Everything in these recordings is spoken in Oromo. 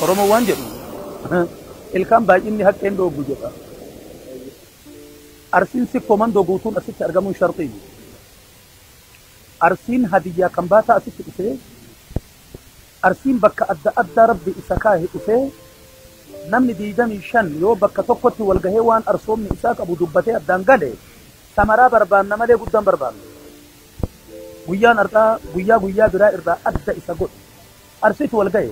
Oromo waan jedhu ilkaan baay'inni haqqeen dhoobbu jedha. Arsiin si komandoo guutuun asitti argamuun shartii. Arsiin hadiyyaa kan baataa asitti dhufee arsiin bakka adda addaa rabbi isa kaa'e dhufee namni 25 yoo bakka tokkotti wal gahee waan arsoomni isaa qabu dubbatee addaan gale samaraa barbaanna malee guddaan barbaanna. Guyyaan ardaa guyyaa biraa irraa adda isa godhu. Arsiitu wal gahe.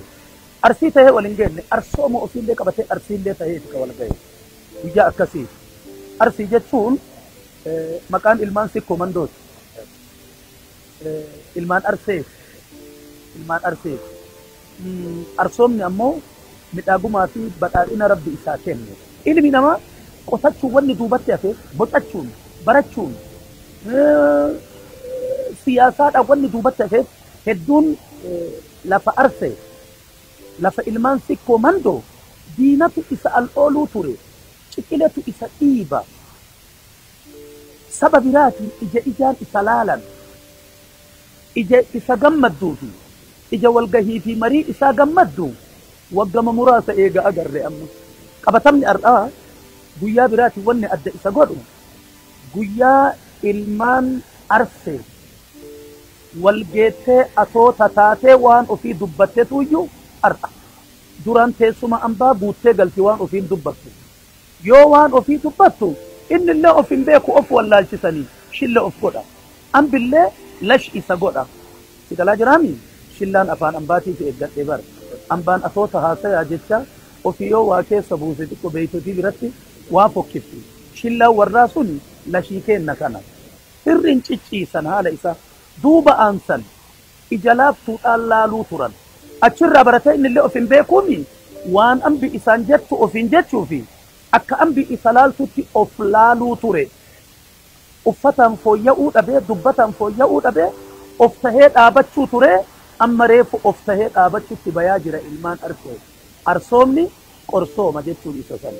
Arsii tahee wal hin geenne arsooma ofiillee qabatee arsiillee tahee ka wal gahe. Guyyaa akkasii. Arsii jechuun maqaan ilmaan si komandooti. Ilmaan arsee. Arsoomni ammoo midhaagumaa fi badhaadhina rabbi isaa kenne. Ilmi namaa qotachuun wanni duubatti hafe bocachuun barachuun siyaasaadhaan wanni duubatti hafe hedduun lafa arsee lafa ilmaan si komandoo diinatu isa al ooluu ture ciqiletu isa dhiiba saba biraatiin ijaan isa laalan ija isa gammadduu fi ija walgahii fi marii isaa gammaddu waggama muraasa eega agarre amma qabatamni ardhaa guyyaa biraatiin wanni adda isa godhu guyyaa ilmaan arsee walgeettee atoota taatee waan ofii dubbatteetuyyuu ar'a. Duraan teessuma ambaa guuttee galti waan ofiin dubbattu. Yoo waan ofii dubbattu innillee of hin beeku of wallaalchisanii shilla of godha. Ambillee lash isa godha. Si galaa jiraami? Shillaan afaan ambaatiif eeggadhee bara. Ambaan atoota haasayaa jecha ofii yoo waa keessa buuse xiqqoo beeytotii biratti waa fokkifti. Shillaan warraa sun lashii kenna kana. Hirriin cicciisan haala isaa duuba aansan ija laaftuudhaan laaluu turan. Achirraa baratee innillee of hin beekuumi waan ambi isaan jettu ofiin jechuufi akka ambi isa laaltutti of laaluu ture. Uffataan fooyya'uu dhabee dubbataan fooyya'uu dhabee of tahee dhaabachuu ture amma reefu of tahee dhaabachuutti bayaa jira ilmaan arsee. Arsoomni qorsooma jechuun isa sana.